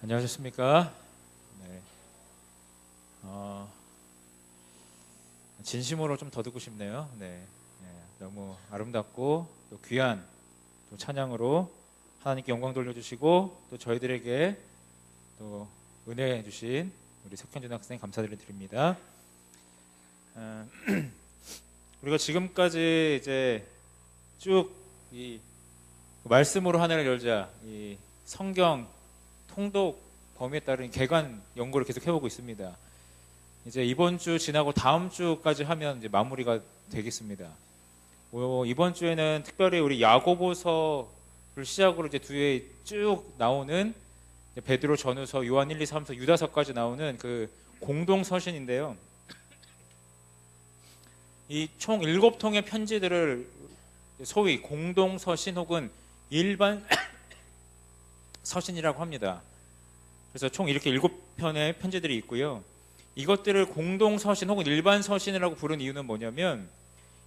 안녕하셨습니까? 네. 진심으로 좀 더 듣고 싶네요. 네. 너무 아름답고 또 귀한 또 찬양으로 하나님께 영광 돌려주시고 또 저희들에게 또 은혜 주신 우리 석현준 학생 감사드립니다. 우리가 지금까지 이제 쭉 이 말씀으로 하늘을 열자 이 성경 통독 범위에 따른 개관 연구를 계속 해보고 있습니다. 이제 이번 주 지나고 다음 주까지 하면 이제 마무리가 되겠습니다. 이번 주에는 특별히 우리 야고보서를 시작으로 이제 뒤에 쭉 나오는 베드로 전후서, 요한 1, 2, 3서, 유다서까지 나오는 그 공동 서신인데요. 이 총 7통의 편지들을 소위 공동 서신 혹은 일반 서신이라고 합니다. 그래서 총 이렇게 7편의 편지들이 있고요. 이것들을 공동 서신 혹은 일반 서신이라고 부른 이유는 뭐냐면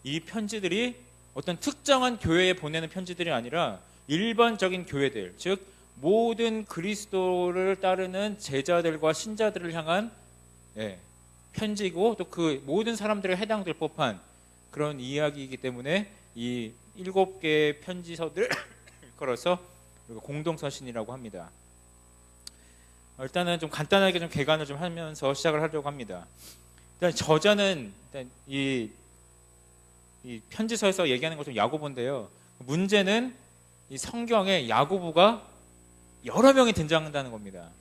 이 편지들이 어떤 특정한 교회에 보내는 편지들이 아니라 일반적인 교회들, 즉 모든 그리스도를 따르는 제자들과 신자들을 향한 편지고 또 그 모든 사람들에 해당될 법한 그런 이야기이기 때문에 이 7개의 편지서들을 걸어서 공동서신이라고 합니다. 일단은 좀 간단하게 좀 개관을 좀 하면서 시작을 하려고 합니다. 일단 저자는 이 편지서에서 얘기하는 것은 야고보인데요. 문제는 이 성경에 야고보가 여러 명이 등장한다는 겁니다.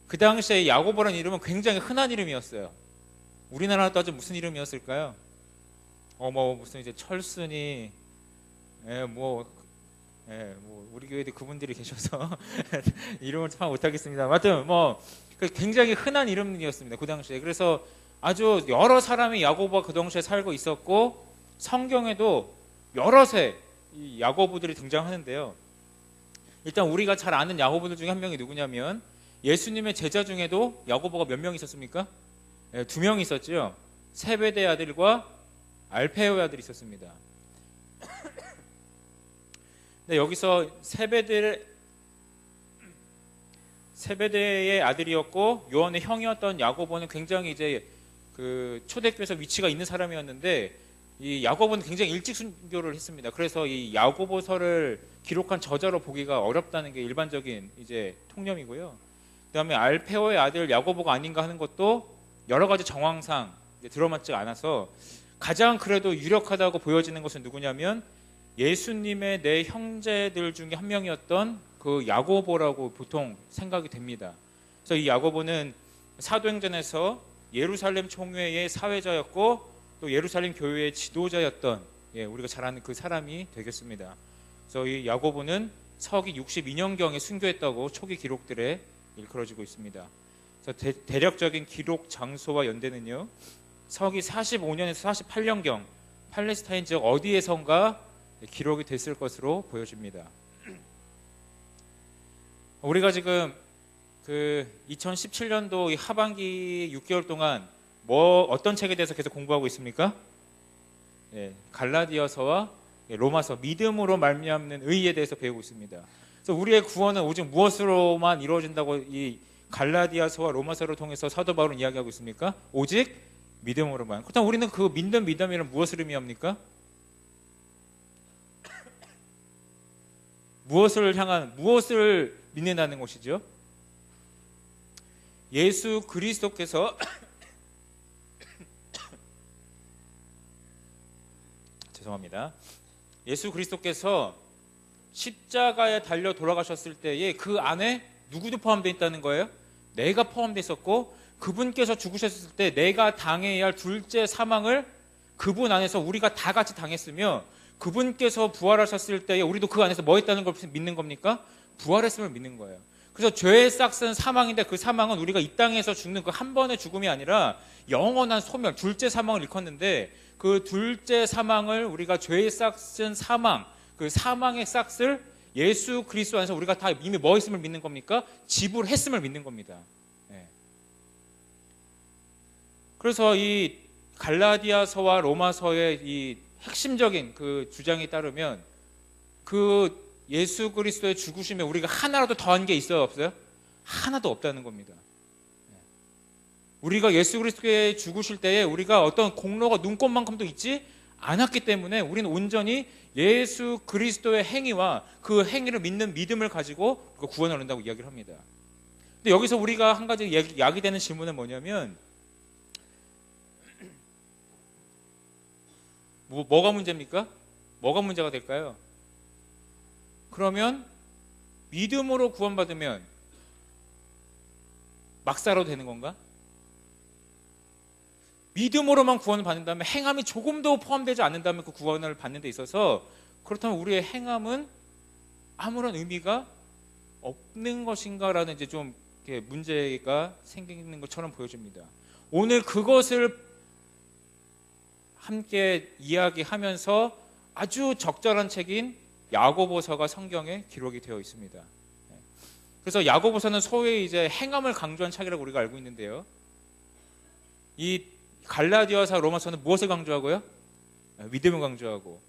그 당시에 야고보라는 이름은 굉장히 흔한 이름이었어요. 우리나라로 따지면 무슨 이름이었을까요? 무슨 이제 철순이, 우리 교회도 그분들이 계셔서 이름을 참 못하겠습니다. 하여튼 굉장히 흔한 이름이었습니다. 그 당시에. 그래서 아주 여러 사람이 야고보가 그 당시에 살고 있었고 성경에도 여럿의 이 야고보들이 등장하는데요. 일단 우리가 잘 아는 야고보들 중에 한 명이 누구냐면 예수님의 제자 중에도 야고보가 몇 명 있었습니까? 2명 있었죠. 세베대의 아들과 알페오의 아들이 있었습니다. 근데 여기서 세베대의 아들이었고 요한의 형이었던 야고보는 굉장히 이제 그 초대교회에서 위치가 있는 사람이었는데 이 야고보는 굉장히 일찍 순교를 했습니다. 그래서 이 야고보서를 기록한 저자로 보기가 어렵다는 게 일반적인 이제 통념이고요. 그다음에 알페오의 아들 야고보가 아닌가 하는 것도 여러 가지 정황상 들어맞지 않아서 가장 그래도 유력하다고 보여지는 것은 누구냐면 예수님의 네 형제들 중에 한 명이었던 그 야고보라고 보통 생각이 됩니다. 그래서 이 야고보는 사도행전에서 예루살렘 총회의 사회자였고 또 예루살렘 교회의 지도자였던 우리가 잘 아는 그 사람이 되겠습니다. 그래서 이 야고보는 서기 62년경에 순교했다고 초기 기록들에 일컬어지고 있습니다. 그래서 대략적인 기록 장소와 연대는요. 서기 45년에서 48년경 팔레스타인 지역 어디에선가 기록이 됐을 것으로 보여집니다. 우리가 지금 그 2017년도 이 하반기 6개월 동안 어떤 책에 대해서 계속 공부하고 있습니까? 갈라디아서와 로마서, 믿음으로 말미암는 의에 대해서 배우고 있습니다. 그래서 우리의 구원은 오직 무엇으로만 이루어진다고 이 갈라디아서와 로마서를 통해서 사도 바울은 이야기하고 있습니까? 오직 믿음으로만. 그렇다면 우리는 그 믿는 믿음이란 무엇을 의미합니까? 무엇을 믿는다는 것이죠? 예수 그리스도께서 죄송합니다. 예수 그리스도께서 십자가에 달려 돌아가셨을 때에 그 안에 누구도 포함되어 있다는 거예요? 내가 포함되어 있었고 그분께서 죽으셨을 때 내가 당해야 할 둘째 사망을 그분 안에서 우리가 다 같이 당했으며 그분께서 부활하셨을 때에 우리도 그 안에서 뭐 했다는 걸 믿는 겁니까? 부활했음을 믿는 거예요. 그래서 죄의 싹은 사망인데 그 사망은 우리가 이 땅에서 죽는 그 한 번의 죽음이 아니라 영원한 소멸, 둘째 사망을 일컫는데 그 둘째 사망을 우리가 죄의 싹은 사망, 그 사망의 싹을 예수 그리스도 안에서 우리가 다 이미 뭐 했음을 믿는 겁니까? 지불했음을 믿는 겁니다. 그래서 이 갈라디아서와 로마서의 이 핵심적인 그 주장에 따르면 그 예수 그리스도의 죽으심에 우리가 하나라도 더한 게 있어요, 없어요? 하나도 없다는 겁니다. 우리가 예수 그리스도께 죽으실 때에 우리가 어떤 공로가 눈꼽만큼도 있지 않았기 때문에 우리는 온전히 예수 그리스도의 행위와 그 행위를 믿는 믿음을 가지고 구원을 얻는다고 이야기를 합니다. 근데 여기서 우리가 한 가지 야기되는 질문은 뭐냐면 뭐가 문제입니까? 뭐가 문제가 될까요? 그러면 믿음으로 구원받으면 막 살아도 되는 건가? 믿음으로만 구원을 받는다면 행함이 조금도 포함되지 않는다면 그 구원을 받는 데 있어서 그렇다면 우리의 행함은 아무런 의미가 없는 것인가라는 이제 좀 문제가 생기는 것처럼 보여집니다. 오늘 그것을 함께 이야기하면서 아주 적절한 책인 야고보서가 성경에 기록이 되어 있습니다. 그래서 야고보서는 소위 이제 행함을 강조한 책이라고 우리가 알고 있는데요. 이 갈라디아서 로마서는 무엇을 강조하고요? 믿음을 강조하고,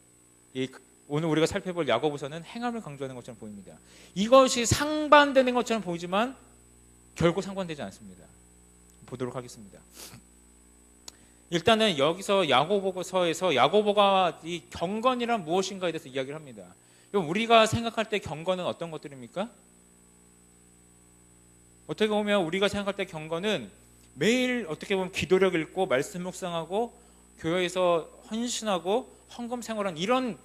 오늘 우리가 살펴볼 야고보서는 행함을 강조하는 것처럼 보입니다. 이것이 상반되는 것처럼 보이지만 결코 상반되지 않습니다. 보도록 하겠습니다. 일단은 여기서 야고보서에서 야고보가 이 경건이란 무엇인가에 대해서 이야기를 합니다. 우리가 생각할 때 경건은 어떤 것들입니까? 어떻게 보면 우리가 생각할 때 경건은 매일 어떻게 보면 기도력 읽고 말씀 묵상하고 교회에서 헌신하고 헌금 생활한 이런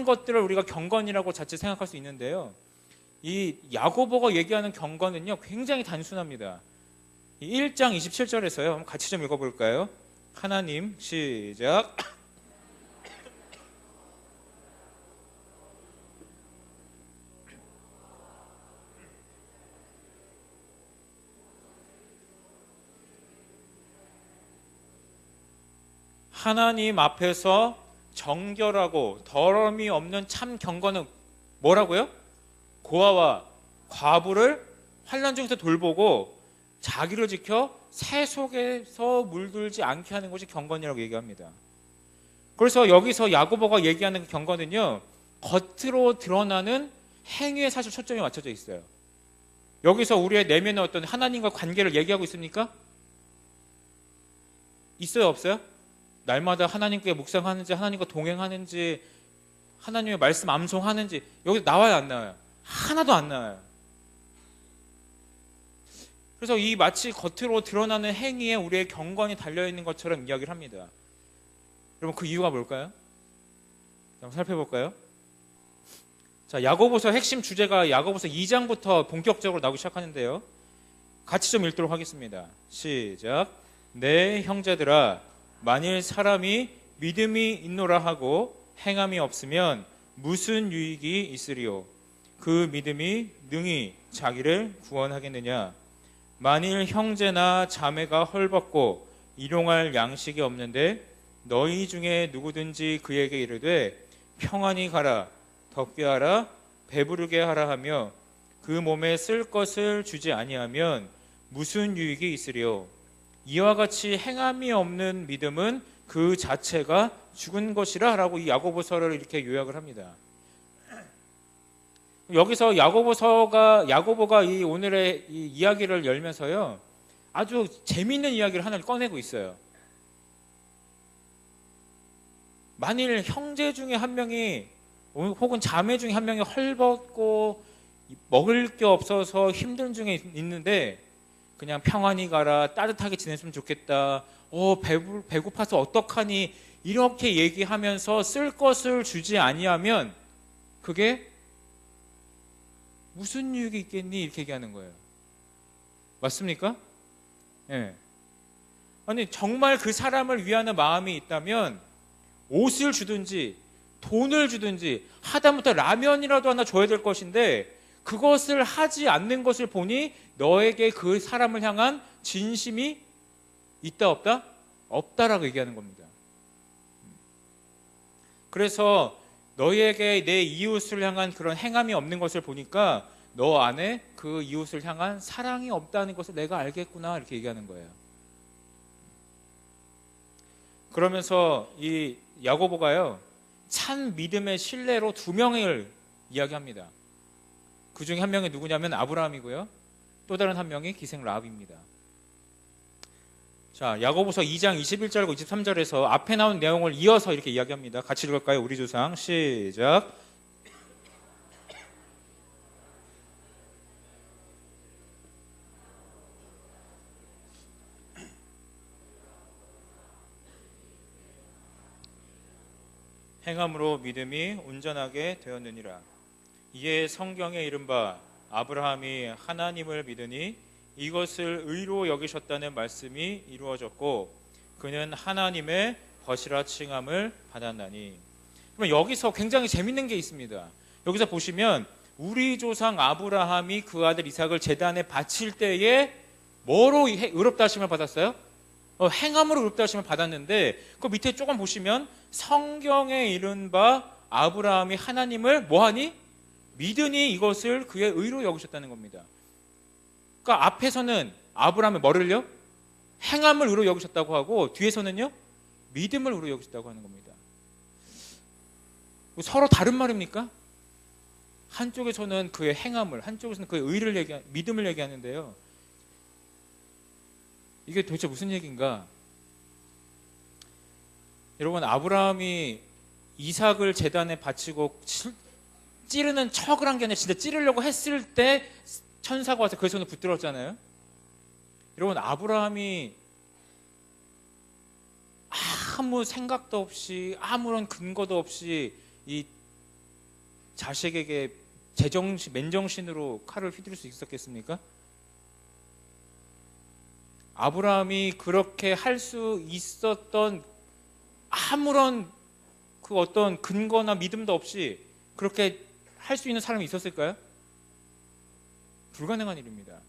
것들을 우리가 경건이라고 자칫 생각할 수 있는데요. 이 야고보가 얘기하는 경건은요 굉장히 단순합니다. 1장 27절에서요. 한번 같이 좀 읽어볼까요? 하나님, 시작. 하나님 앞에서 정결하고 더러움이 없는 참 경건은 뭐라고요? 고아와 과부를 환난 중에서 돌보고 자기를 지켜 새 속에서 물들지 않게 하는 것이 경건이라고 얘기합니다. 그래서 여기서 야고보가 얘기하는 경건은요 겉으로 드러나는 행위에 사실 초점이 맞춰져 있어요. 여기서 우리의 내면의 어떤 하나님과 관계를 얘기하고 있습니까? 있어요, 없어요? 날마다 하나님께 묵상하는지, 하나님과 동행하는지, 하나님의 말씀 암송하는지, 여기 나와요, 안 나와요? 하나도 안 나와요. 그래서 이 마치 겉으로 드러나는 행위에 우리의 경건이 달려있는 것처럼 이야기를 합니다. 여러분, 그 이유가 뭘까요? 한번 살펴볼까요? 자, 야고보서 핵심 주제가 야고보서 2장부터 본격적으로 나오기 시작하는데요. 같이 좀 읽도록 하겠습니다. 시작. 내 형제들아, 만일 사람이 믿음이 있노라 하고 행함이 없으면 무슨 유익이 있으리요? 그 믿음이 능히 자기를 구원하겠느냐? 만일 형제나 자매가 헐벗고 일용할 양식이 없는데 너희 중에 누구든지 그에게 이르되 평안히 가라, 덥게 하라, 배부르게 하라 하며 그 몸에 쓸 것을 주지 아니하면 무슨 유익이 있으리요? 이와 같이 행함이 없는 믿음은 그 자체가 죽은 것이라 라고 이 야고보서를 이렇게 요약을 합니다. 여기서 야고보가 이 오늘의 이 이야기를 열면서요 아주 재미있는 이야기를 하나를 꺼내고 있어요. 만일 형제 중에 한 명이 혹은 자매 중에 한 명이 헐벗고 먹을 게 없어서 힘든 중에 있는데 그냥 평안히 가라, 따뜻하게 지냈으면 좋겠다, 배고파서 어떡하니, 이렇게 얘기하면서 쓸 것을 주지 아니하면 그게 무슨 유익이 있겠니? 이렇게 얘기하는 거예요. 맞습니까? 예. 아니 정말 그 사람을 위하는 마음이 있다면 옷을 주든지 돈을 주든지 하다못해 라면이라도 하나 줘야 될 것인데 그것을 하지 않는 것을 보니 너에게 그 사람을 향한 진심이 있다 없다? 없다라고 얘기하는 겁니다. 그래서 너희에게 내 이웃을 향한 그런 행함이 없는 것을 보니까 너 안에 그 이웃을 향한 사랑이 없다는 것을 내가 알겠구나, 이렇게 얘기하는 거예요. 그러면서 이 야고보가요 참 믿음의 신뢰로 두 명을 이야기합니다. 그 중에 한 명이 누구냐면 아브라함이고요, 또 다른 한 명이 기생 라합입니다. 자, 야고보서 2장 21절과 23절에서 앞에 나온 내용을 이어서 이렇게 이야기합니다. 같이 읽을까요? 우리 조상 시작. 행함으로 믿음이 온전하게 되었느니라. 이에 성경에 이른바 아브라함이 하나님을 믿으니 이것을 의로 여기셨다는 말씀이 이루어졌고 그는 하나님의 벗이라 칭함을 받았나니. 그럼 여기서 굉장히 재밌는 게 있습니다. 여기서 보시면 우리 조상 아브라함이 그 아들 이삭을 제단에 바칠 때에 뭐로 의롭다 하심을 받았어요? 행함으로 의롭다 하심을 받았는데 그 밑에 조금 보시면 성경에 이른바 아브라함이 하나님을 뭐하니? 믿으니 이것을 그의 의로 여기셨다는 겁니다. 그러니까 앞에서는 아브라함의 뭐를요? 행함을 의로 여기셨다고 하고 뒤에서는요? 믿음을 의로 여기셨다고 하는 겁니다. 서로 다른 말입니까? 한쪽에서는 그의 행함을, 한쪽에서는 그의 의를 믿음을 얘기하는데요. 이게 도대체 무슨 얘기인가? 여러분, 아브라함이 이삭을 제단에 바치고 찌르는 척을 한 게 아니라 진짜 찌르려고 했을 때 천사가 와서 그의 손을 붙들었잖아요. 여러분, 아브라함이 아무 생각도 없이 아무런 근거도 없이 이 자식에게 맨정신으로 칼을 휘두를 수 있었겠습니까? 아브라함이 그렇게 할 수 있었던 아무런 그 어떤 근거나 믿음도 없이 그렇게 할 수 있는 사람이 있었을까요? 불가능한 일입니다.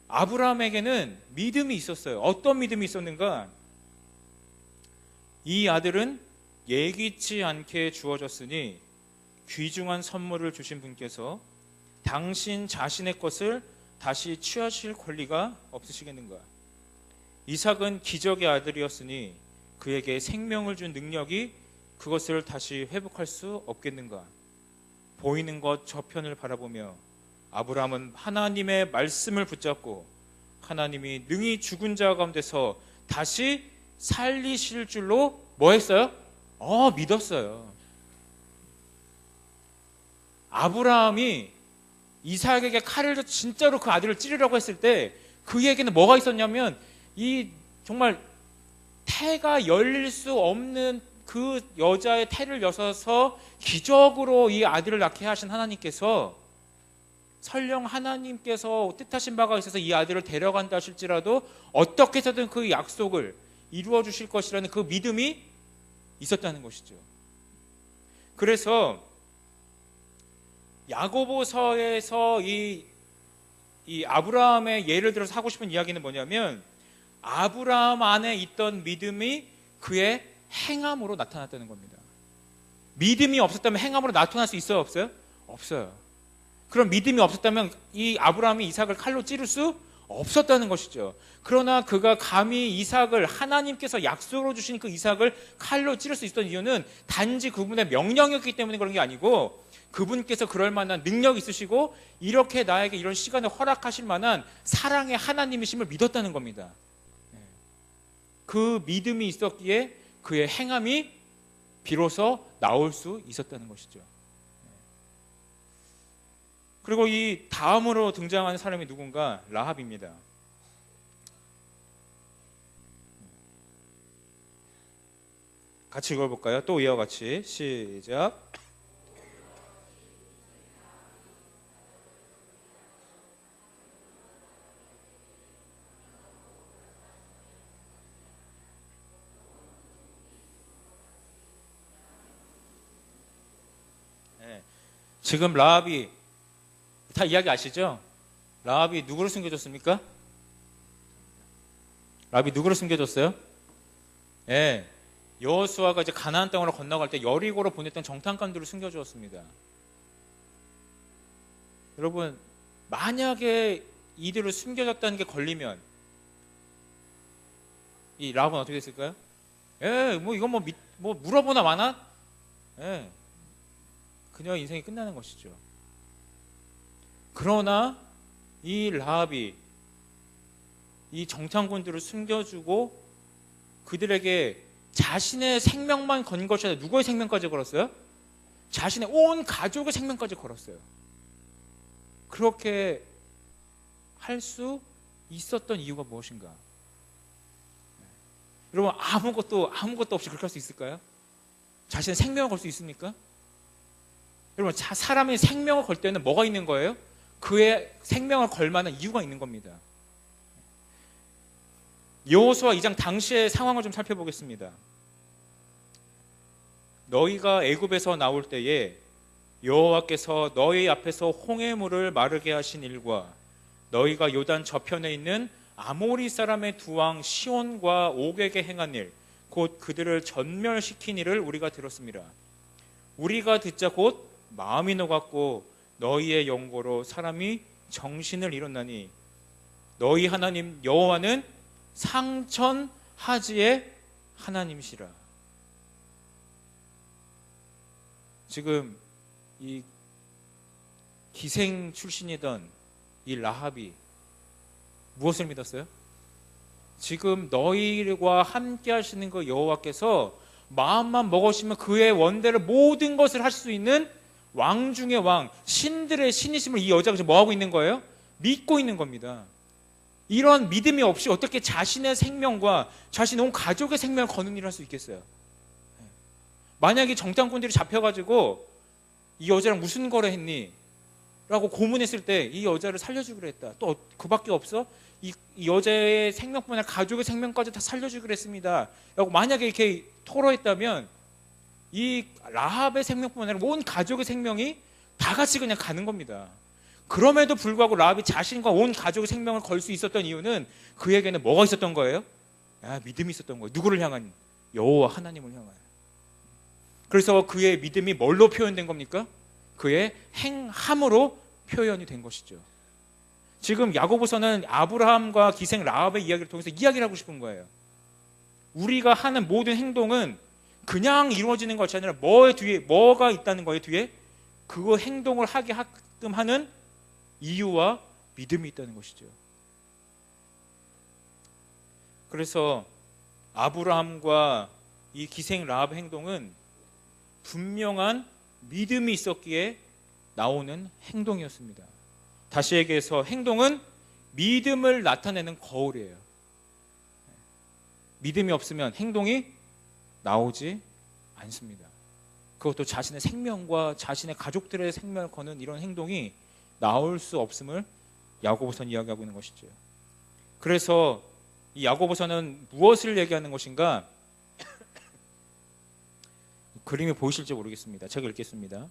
아브라함에게는 믿음이 있었어요. 어떤 믿음이 있었는가? 이 아들은 예기치 않게 주어졌으니 귀중한 선물을 주신 분께서 당신 자신의 것을 다시 취하실 권리가 없으시겠는가? 이삭은 기적의 아들이었으니 그에게 생명을 준 능력이 그것을 다시 회복할 수 없겠는가? 보이는 것 저편을 바라보며 아브라함은 하나님의 말씀을 붙잡고 하나님이 능히 죽은 자 가운데서 다시 살리실 줄로 뭐 했어요? 믿었어요. 아브라함이 이삭에게 칼을 진짜로 그 아들을 찌르려고 했을 때 그에게는 뭐가 있었냐면 이 정말 태가 열릴 수 없는 그 여자의 태를 여셔서 기적으로 이 아들을 낳게 하신 하나님께서 설령 하나님께서 뜻하신 바가 있어서 이 아들을 데려간다 하실지라도 어떻게 해서든 그 약속을 이루어 주실 것이라는 그 믿음이 있었다는 것이죠. 그래서 야고보서에서 이 아브라함의 예를 들어서 하고 싶은 이야기는 뭐냐면 아브라함 안에 있던 믿음이 그의 행함으로 나타났다는 겁니다. 믿음이 없었다면 행함으로 나타날 수 있어요? 없어요? 없어요. 그럼 믿음이 없었다면 이 아브라함이 이삭을 칼로 찌를 수 없었다는 것이죠. 그러나 그가 감히 이삭을 하나님께서 약속으로 주신 그 이삭을 칼로 찌를 수 있었던 이유는 단지 그분의 명령이었기 때문에 그런 게 아니고 그분께서 그럴 만한 능력이 있으시고 이렇게 나에게 이런 시간을 허락하실 만한 사랑의 하나님이심을 믿었다는 겁니다. 그 믿음이 있었기에 그의 행함이 비로소 나올 수 있었다는 것이죠. 그리고 이 다음으로 등장하는 사람이 누군가? 라합입니다. 같이 읽어볼까요? 또 이와 같이 시작. 지금 라합이 다 이야기 아시죠? 라합이 누구를 숨겨줬습니까? 라합이 누구를 숨겨줬어요? 여호수아가 이제 가나안 땅으로 건너갈 때 여리고로 보냈던 정탐관들을 숨겨주었습니다. 여러분, 만약에 이들을 숨겨줬다는 게 걸리면 이 라합은 어떻게 됐을까요? 이건 뭐 물어보나 마나? 그녀의 인생이 끝나는 것이죠. 그러나 이 라합이 이 정탐꾼들을 숨겨주고 그들에게 자신의 생명만 건 것이 아니라 누구의 생명까지 걸었어요? 자신의 온 가족의 생명까지 걸었어요. 그렇게 할 수 있었던 이유가 무엇인가? 여러분, 아무것도 없이 그렇게 할 수 있을까요? 자신의 생명을 걸 수 있습니까? 여러분, 사람의 생명을 걸 때는 뭐가 있는 거예요? 그의 생명을 걸 만한 이유가 있는 겁니다. 여호수아 2장 당시의 상황을 좀 살펴보겠습니다. 너희가 애굽에서 나올 때에 여호와께서 너희 앞에서 홍해물을 마르게 하신 일과 너희가 요단 저편에 있는 아모리 사람의 두 왕 시온과 옥에게 행한 일, 곧 그들을 전멸시킨 일을 우리가 들었습니다. 우리가 듣자 곧 마음이 녹았고 너희의 영고로 사람이 정신을 잃었나니 너희 하나님 여호와는 상천하지의 하나님이시라. 지금 이 기생 출신이던 이 라합이 무엇을 믿었어요? 지금 너희와 함께 하시는 그 여호와께서 마음만 먹으시면 그의 원대를 모든 것을 할 수 있는 왕 중의 왕, 신들의 신이심을 이 여자가 지금 뭐하고 있는 거예요? 믿고 있는 겁니다. 이런 믿음이 없이 어떻게 자신의 생명과 자신의 온 가족의 생명을 거는 일을 할 수 있겠어요? 만약에 정탐꾼들이 잡혀가지고 이 여자랑 무슨 거래했니? 라고 고문했을 때 이 여자를 살려주기로 했다. 또 그밖에 없어? 이 여자의 생명뿐만 아니라 가족의 생명까지 다 살려주기로 했습니다. 라고 만약에 이렇게 토로했다면 이 라합의 생명뿐만 아니라 온 가족의 생명이 다 같이 그냥 가는 겁니다. 그럼에도 불구하고 라합이 자신과 온 가족의 생명을 걸 수 있었던 이유는 그에게는 뭐가 있었던 거예요? 믿음이 있었던 거예요. 누구를 향한? 여호와 하나님을 향한. 그래서 그의 믿음이 뭘로 표현된 겁니까? 그의 행함으로 표현이 된 것이죠. 지금 야고보서는 아브라함과 기생 라합의 이야기를 통해서 이야기를 하고 싶은 거예요. 우리가 하는 모든 행동은 그냥 이루어지는 것이 아니라 뭐가 있다는 거예요, 뒤에? 그 행동을 하게 하끔 하는 이유와 믿음이 있다는 것이죠. 그래서 아브라함과 이 기생 라합의 행동은 분명한 믿음이 있었기에 나오는 행동이었습니다. 다시 얘기해서 행동은 믿음을 나타내는 거울이에요. 믿음이 없으면 행동이 나오지 않습니다. 그것도 자신의 생명과 자신의 가족들의 생명을 거는 이런 행동이 나올 수 없음을 야고보서는 이야기하고 있는 것이죠. 그래서 이 야고보서는 무엇을 얘기하는 것인가? 그림이 보이실지 모르겠습니다. 제가 읽겠습니다.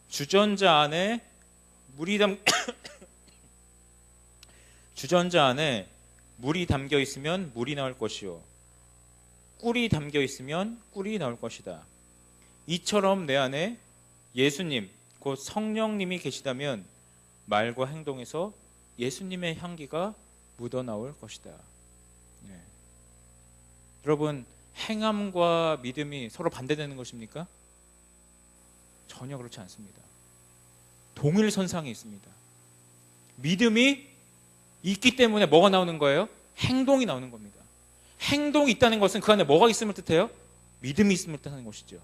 주전자 안에 주전자 안에 물이 담겨 있으면 물이 나올 것이요 꿀이 담겨 있으면 꿀이 나올 것이다. 이처럼 내 안에 예수님 곧 성령님이 계시다면 말과 행동에서 예수님의 향기가 묻어나올 것이다. 네. 여러분, 행함과 믿음이 서로 반대되는 것입니까? 전혀 그렇지 않습니다. 동일선상에 있습니다. 믿음이 있기 때문에 뭐가 나오는 거예요? 행동이 나오는 겁니다. 행동이 있다는 것은 그 안에 뭐가 있음을 뜻해요? 믿음이 있음을 뜻하는 것이죠.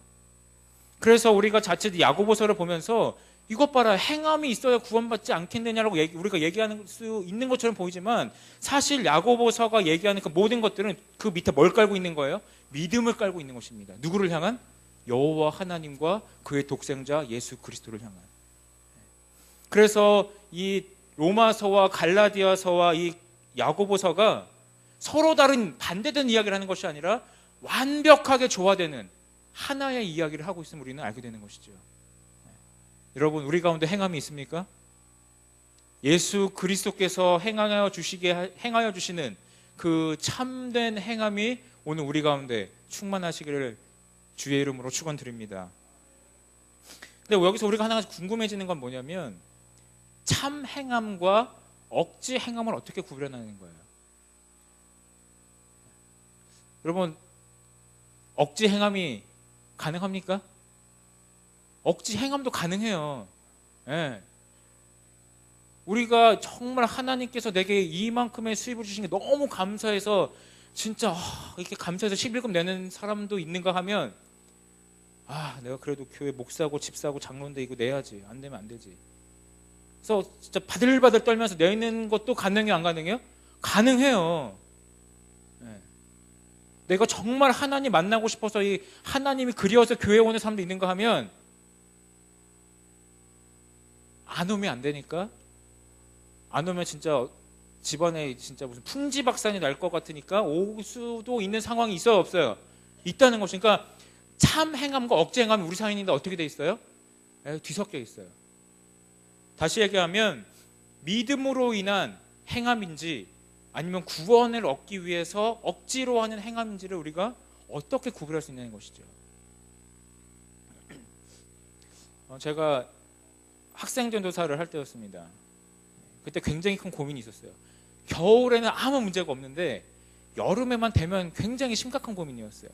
그래서 우리가 자칫 야고보서를 보면서 이것 봐라, 행함이 있어야 구원받지 않겠느냐라고 우리가 얘기하는 수 있는 것처럼 보이지만 사실 야고보서가 얘기하는 그 모든 것들은 그 밑에 뭘 깔고 있는 거예요? 믿음을 깔고 있는 것입니다. 누구를 향한? 여호와 하나님과 그의 독생자 예수 그리스도를 향한. 그래서 이 로마서와 갈라디아서와 이 야고보서가 서로 다른 반대되는 이야기를 하는 것이 아니라 완벽하게 조화되는 하나의 이야기를 하고 있음을 우리는 알게 되는 것이죠. 여러분, 우리 가운데 행함이 있습니까? 예수 그리스도께서 행하여 주시는 그 참된 행함이 오늘 우리 가운데 충만하시기를 주의 이름으로 축원드립니다. 근데 여기서 우리가 하나 궁금해지는 건 뭐냐면 참 행함과 억지 행함을 어떻게 구별하는 거예요? 여러분, 억지 행함이 가능합니까? 억지 행함도 가능해요. 예. 우리가 정말 하나님께서 내게 이만큼의 수입을 주신 게 너무 감사해서 진짜 이렇게 감사해서 11금 내는 사람도 있는가 하면 내가 그래도 교회 목사고 집사고 장로인데 이거 내야지. 안 내면 안 되지. 그래서 진짜 바들바들 떨면서 내는 것도 가능해요, 안 가능해요? 가능해요. 네. 내가 정말 하나님 만나고 싶어서 이 하나님이 그리워서 교회 오는 사람도 있는가 하면 안 오면 안 되니까. 안 오면 진짜 집안에 진짜 무슨 풍지박산이 날 것 같으니까 올 수도 있는 상황이 있어요, 없어요? 있다는 것이니까 참 행함과 억지 행함이 우리 사회인데 어떻게 돼 있어요? 뒤섞여 있어요. 다시 얘기하면 믿음으로 인한 행함인지 아니면 구원을 얻기 위해서 억지로 하는 행함인지를 우리가 어떻게 구별할 수 있는 것이죠. 제가 학생전도사를 할 때였습니다. 그때 굉장히 큰 고민이 있었어요. 겨울에는 아무 문제가 없는데 여름에만 되면 굉장히 심각한 고민이었어요.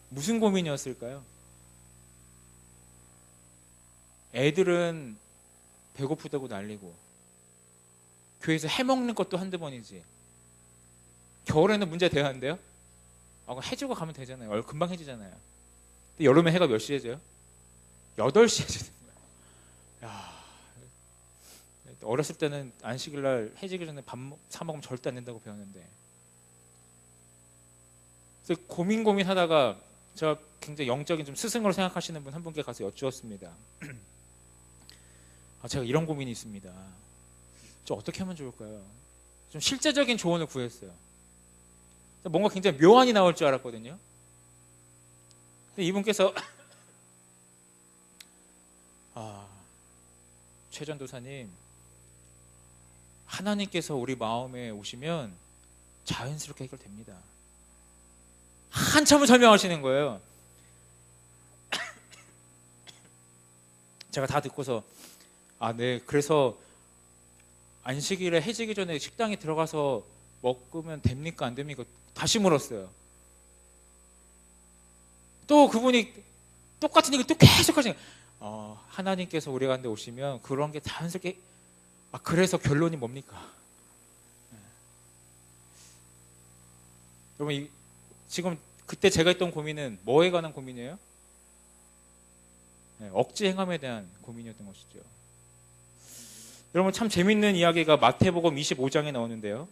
무슨 고민이었을까요? 애들은 배고프다고 난리고 교회에서 해먹는 것도 한두 번이지. 겨울에는 문제 돼야 한대요? 해지고 가면 되잖아요. 금방 해지잖아요. 근데 여름에 해가 몇 시에 져요? 8시에 지는 거예요. 야, 어렸을 때는 안식일 날 해지기 전에 밥 사 먹으면 절대 안 된다고 배웠는데, 그래서 고민하다가 제가 굉장히 영적인 좀 스승으로 생각하시는 분 한 분께 가서 여쭈었습니다. 제가 이런 고민이 있습니다. 저 어떻게 하면 좋을까요? 좀 실제적인 조언을 구했어요. 뭔가 굉장히 묘안이 나올 줄 알았거든요. 근데 이분께서 최 전도사님, 하나님께서 우리 마음에 오시면 자연스럽게 해결됩니다. 한참을 설명하시는 거예요. 제가 다 듣고서 네, 그래서 안식일에 해지기 전에 식당에 들어가서 먹으면 됩니까 안 됩니까? 다시 물었어요. 또 그분이 똑같은 얘기 또 계속 하시는 거예요. 하나님께서 우리 가운데 오시면 그런 게 자연스럽게. 그래서 결론이 뭡니까? 여러분, 지금 그때 제가 했던 고민은 뭐에 관한 고민이에요? 억지 행함에 대한 고민이었던 것이죠. 여러분, 참 재밌는 이야기가 마태복음 25장에 나오는데요.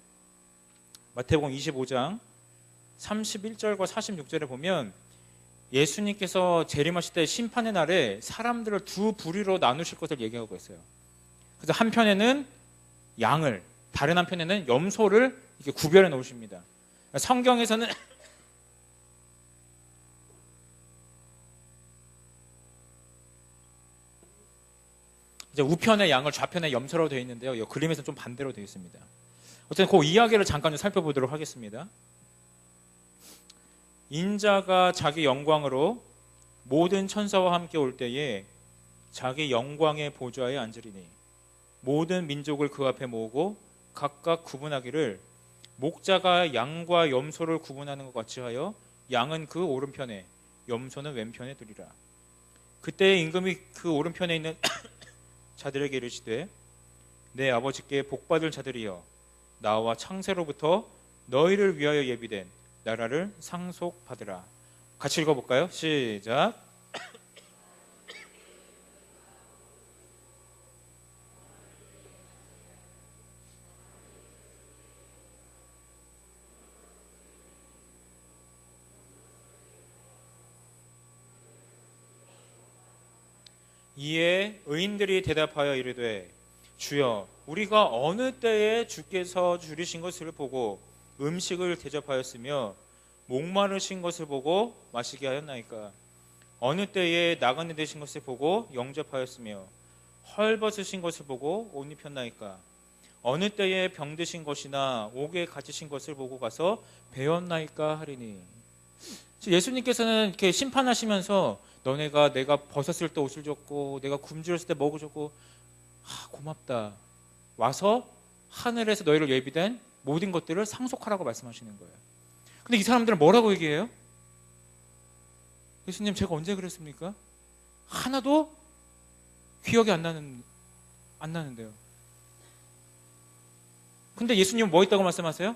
마태복음 25장 31절과 46절에 보면 예수님께서 재림하실 때 심판의 날에 사람들을 두 부류로 나누실 것을 얘기하고 있어요. 그래서 한편에는 양을, 다른 한편에는 염소를 이렇게 구별해 놓으십니다. 성경에서는 이제 우편에 양을 좌편에 염소로 되어 있는데요. 이 그림에서 좀 반대로 되어 있습니다. 어쨌든 그 이야기를 잠깐 좀 살펴보도록 하겠습니다. 인자가 자기 영광으로 모든 천사와 함께 올 때에 자기 영광의 보좌에 앉으리니 모든 민족을 그 앞에 모으고 각각 구분하기를 목자가 양과 염소를 구분하는 것 같이 하여 양은 그 오른편에 염소는 왼편에 두리라. 그때 임금이 그 오른편에 있는 자들에게 이르시되 내 아버지께 복받을 자들이여 나와 창세로부터 너희를 위하여 예비된 나라를 상속받으라. 같이 읽어볼까요? 시작. 이에 의인들이 대답하여 이르되 주여 우리가 어느 때에 주께서 줄이신 것을 보고 음식을 대접하였으며 목마르신 것을 보고 마시게 하였나이까? 어느 때에 나그네 되신 것을 보고 영접하였으며 헐벗으신 것을 보고 옷 입혔나이까? 어느 때에 병드신 것이나 옥에 갇히신 것을 보고 가서 배웠나이까 하리니. 예수님께서는 이렇게 심판하시면서 너네가 내가 벗었을 때 옷을 줬고 내가 굶주렸을 때 먹을 줬고 고맙다. 와서 하늘에서 너희를 예비된 모든 것들을 상속하라고 말씀하시는 거예요. 근데 이 사람들은 뭐라고 얘기해요? 예수님 제가 언제 그랬습니까? 하나도 기억이 안 나는데요. 근데 예수님은 뭐 했다고 말씀하세요?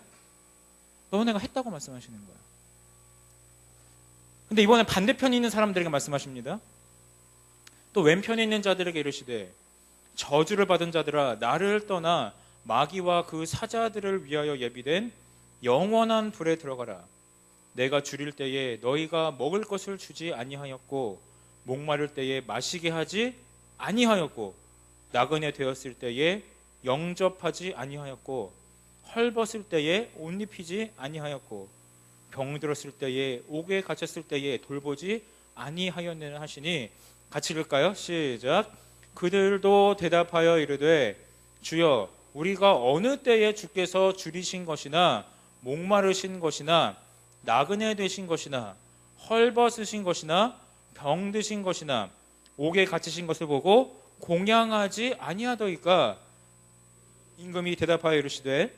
너네가 했다고 말씀하시는 거예요. 근데 이번에 반대편에 있는 사람들에게 말씀하십니다. 또 왼편에 있는 자들에게 이르시되 저주를 받은 자들아 나를 떠나 마귀와 그 사자들을 위하여 예비된 영원한 불에 들어가라. 내가 줄일 때에 너희가 먹을 것을 주지 아니하였고 목마를 때에 마시게 하지 아니하였고 나그네 되었을 때에 영접하지 아니하였고 헐벗을 때에 옷 입히지 아니하였고 병들었을 때에 옥에 갇혔을 때에 돌보지 아니하였느냐 하시니, 같이 읽을까요? 시작. 그들도 대답하여 이르되 주여 우리가 어느 때에 주께서 줄이신 것이나 목마르신 것이나 나그네 되신 것이나 헐벗으신 것이나 병드신 것이나 옥에 갇히신 것을 보고 공양하지 아니하더이까. 임금이 대답하여 이르시되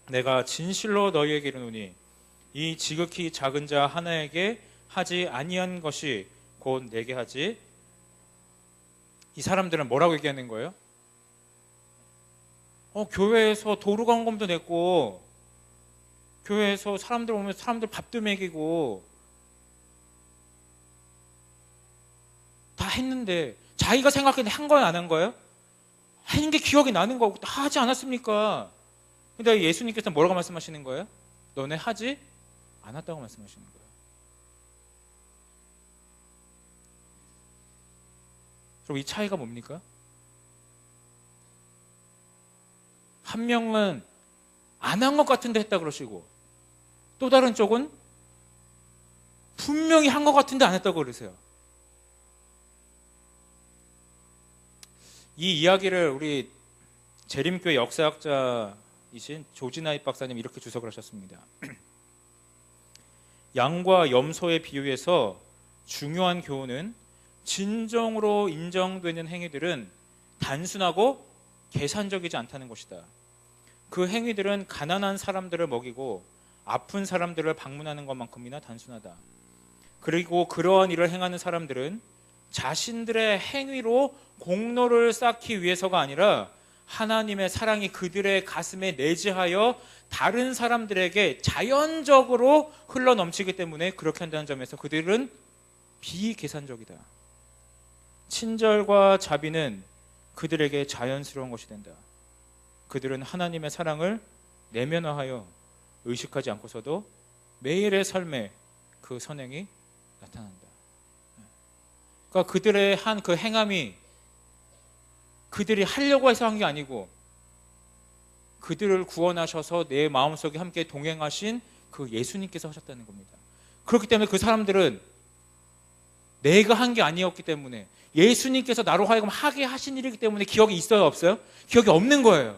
내가 진실로 너희에게 이르노니 이 지극히 작은 자 하나에게 하지 아니한 것이 곧 내게 하지. 이 사람들은 뭐라고 얘기하는 거예요? 교회에서 도루관금도 냈고 교회에서 사람들 오면 사람들 밥도 먹이고 다 했는데 자기가 생각했는데 한 거예요, 안 한 거예요? 한 게 기억이 나는 거고 다 하지 않았습니까? 근데 예수님께서 뭐라고 말씀하시는 거예요? 너네 하지 않았다고 말씀하시는 거예요. 그리고 이 차이가 뭡니까? 한 명은 안 한 것 같은데 했다 그러시고 또 다른 쪽은 분명히 한 것 같은데 안 했다고 그러세요. 이 이야기를 우리 재림교회 역사학자이신 조지나잇 박사님 이렇게 주석을 하셨습니다. 양과 염소의 비유에서 중요한 교훈은 진정으로 인정되는 행위들은 단순하고 계산적이지 않다는 것이다. 그 행위들은 가난한 사람들을 먹이고 아픈 사람들을 방문하는 것만큼이나 단순하다. 그리고 그러한 일을 행하는 사람들은 자신들의 행위로 공로를 쌓기 위해서가 아니라 하나님의 사랑이 그들의 가슴에 내재하여 다른 사람들에게 자연적으로 흘러넘치기 때문에 그렇게 한다는 점에서 그들은 비계산적이다. 친절과 자비는 그들에게 자연스러운 것이 된다. 그들은 하나님의 사랑을 내면화하여 의식하지 않고서도 매일의 삶에 그 선행이 나타난다. 그러니까 그들의 한 그 행함이 그들이 하려고 해서 한 게 아니고 그들을 구원하셔서 내 마음속에 함께 동행하신 그 예수님께서 하셨다는 겁니다. 그렇기 때문에 그 사람들은 내가 한 게 아니었기 때문에 예수님께서 나로 하여금 하게 하신 일이기 때문에 기억이 있어요, 없어요? 기억이 없는 거예요.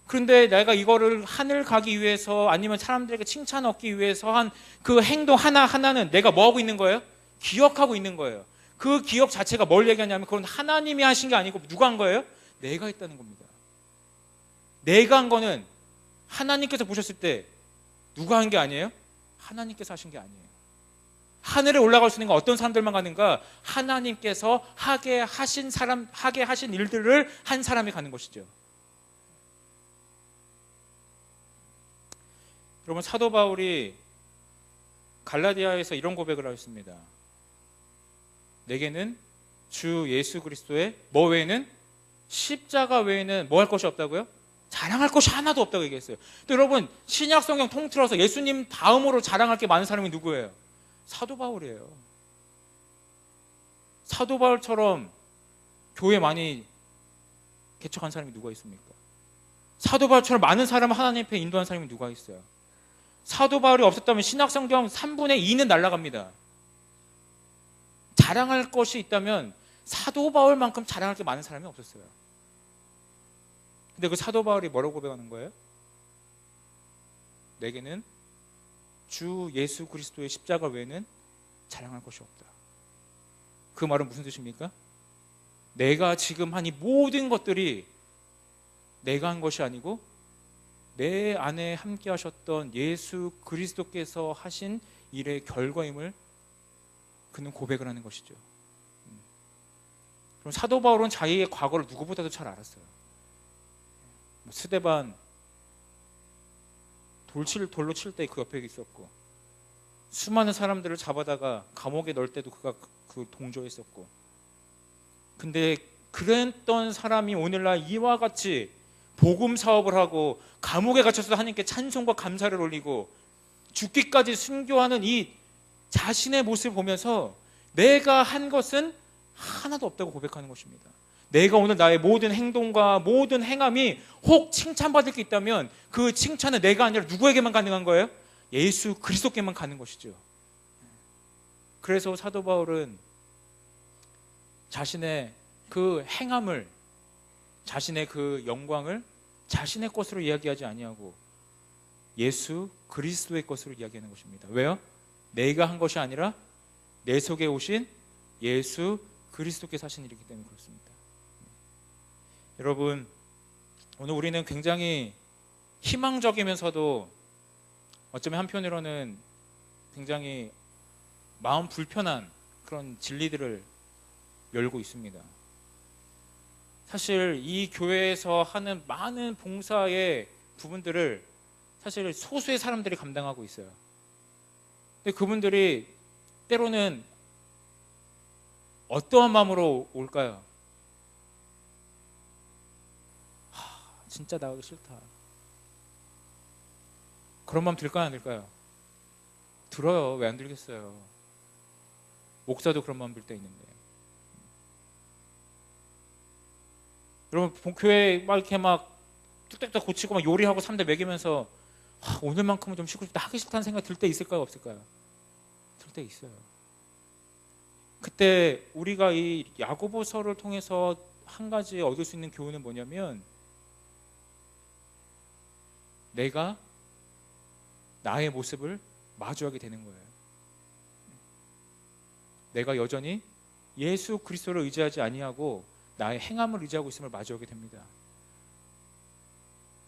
그런데 내가 이거를 하늘 가기 위해서 아니면 사람들에게 칭찬 얻기 위해서 한 그 행동 하나하나는 내가 뭐하고 있는 거예요? 기억하고 있는 거예요. 그 기억 자체가 뭘 얘기하냐면 그건 하나님이 하신 게 아니고 누가 한 거예요? 내가 했다는 겁니다. 내가 한 거는 하나님께서 보셨을 때 누가 한 게 아니에요? 하나님께서 하신 게 아니에요. 하늘에 올라갈 수 있는 건 어떤 사람들만 가는가? 하나님께서 하게 하신 일들을 한 사람이 가는 것이죠. 여러분, 사도 바울이 갈라디아에서 이런 고백을 하였습니다. 내게는 주 예수 그리스도의 뭐 외에는 십자가 외에는 뭐 할 것이 없다고요? 자랑할 것이 하나도 없다고 얘기했어요. 근데 여러분, 신약 성경 통틀어서 예수님 다음으로 자랑할 게 많은 사람이 누구예요? 사도 바울이에요. 사도 바울처럼 교회 많이 개척한 사람이 누가 있습니까? 사도 바울처럼 많은 사람을 하나님 앞에 인도한 사람이 누가 있어요? 사도 바울이 없었다면 신약 성경 3분의 2는 날아갑니다. 자랑할 것이 있다면 사도 바울만큼 자랑할 게 많은 사람이 없었어요. 근데 그 사도 바울이 뭐라고 고백하는 거예요? 내게는 주 예수 그리스도의 십자가 외에는 자랑할 것이 없다. 그 말은 무슨 뜻입니까? 내가 지금 한 이 모든 것들이 내가 한 것이 아니고 내 안에 함께 하셨던 예수 그리스도께서 하신 일의 결과임을 그는 고백을 하는 것이죠. 그럼 사도 바울은 자기의 과거를 누구보다도 잘 알았어요. 스데반 돌로 칠 때 그 옆에 있었고, 수많은 사람들을 잡아다가 감옥에 넣을 때도 그가 그 동조했었고, 근데 그랬던 사람이 오늘날 이와 같이 복음 사업을 하고 감옥에 갇혀서 하나님께 찬송과 감사를 올리고 죽기까지 순교하는 이 자신의 모습을 보면서 내가 한 것은 하나도 없다고 고백하는 것입니다. 내가 오늘 나의 모든 행동과 모든 행함이 혹 칭찬받을 게 있다면 그 칭찬은 내가 아니라 누구에게만 가능한 거예요? 예수 그리스도께만 가는 것이죠. 그래서 사도 바울은 자신의 그 행함을, 자신의 그 영광을 자신의 것으로 이야기하지 아니하고 예수 그리스도의 것으로 이야기하는 것입니다. 왜요? 내가 한 것이 아니라 내 속에 오신 예수 그리스도께서 하신 일이기 때문에 그렇습니다. 여러분, 오늘 우리는 굉장히 희망적이면서도 어쩌면 한편으로는 굉장히 마음 불편한 그런 진리들을 열고 있습니다. 사실 이 교회에서 하는 많은 봉사의 부분들을 사실 소수의 사람들이 감당하고 있어요. 근데 그분들이 때로는 어떠한 마음으로 올까요? 진짜 나가기 싫다. 그런 마음 들까요, 안 들까요? 들어요. 왜 안 들겠어요? 목사도 그런 마음 들 때 있는데. 여러분, 교회 막 이렇게 막 뚝딱뚝딱 고치고 막 요리하고 3대 먹이면서 오늘만큼은 좀 쉬고 싶다, 하기 싫다는 생각 들 때 있을까요, 없을까요? 들 때 있어요. 그때 우리가 이 야고보서를 통해서 한 가지 얻을 수 있는 교훈은 뭐냐면, 내가 나의 모습을 마주하게 되는 거예요. 내가 여전히 예수 그리스도를 의지하지 아니하고 나의 행함을 의지하고 있음을 마주하게 됩니다.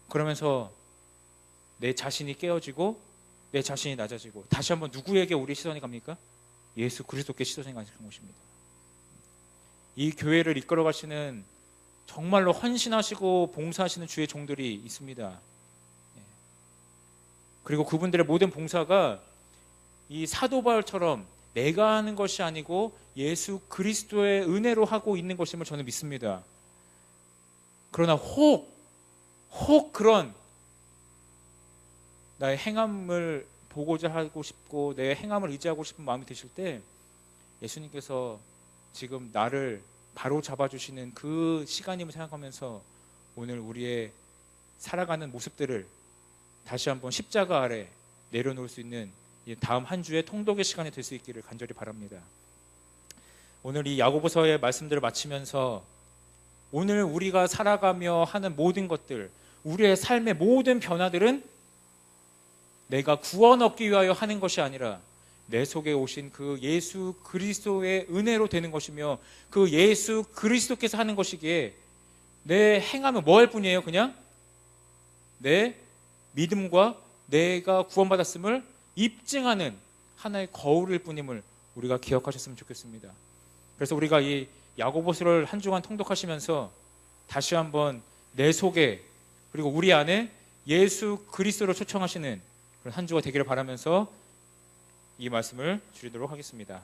그러면서 내 자신이 깨어지고 내 자신이 낮아지고 다시 한번 누구에게 우리 시선이 갑니까? 예수 그리스도께 시선이 가는 것입니다. 이 교회를 이끌어 가시는 정말로 헌신하시고 봉사하시는 주의 종들이 있습니다. 그리고 그분들의 모든 봉사가 이 사도 바울처럼 내가 하는 것이 아니고 예수 그리스도의 은혜로 하고 있는 것임을 저는 믿습니다. 그러나 혹 그런 나의 행함을 보고자 하고 싶고 내 행함을 의지하고 싶은 마음이 드실 때 예수님께서 지금 나를 바로 잡아주시는 그 시간임을 생각하면서 오늘 우리의 살아가는 모습들을 다시 한번 십자가 아래 내려놓을 수 있는 다음 한 주의 통독의 시간이 될 수 있기를 간절히 바랍니다. 오늘 이 야고보서의 말씀들을 마치면서 오늘 우리가 살아가며 하는 모든 것들, 우리의 삶의 모든 변화들은 내가 구원 얻기 위하여 하는 것이 아니라 내 속에 오신 그 예수 그리스도의 은혜로 되는 것이며 그 예수 그리스도께서 하는 것이기에 내 행함은 뭐 할 뿐이에요? 그냥 내 믿음과 내가 구원받았음을 입증하는 하나의 거울일 뿐임을 우리가 기억하셨으면 좋겠습니다. 그래서 우리가 이 야고보서를 한 주간 통독하시면서 다시 한번 내 속에 그리고 우리 안에 예수 그리스도를 초청하시는 그런 한 주가 되기를 바라면서 이 말씀을 줄이도록 하겠습니다.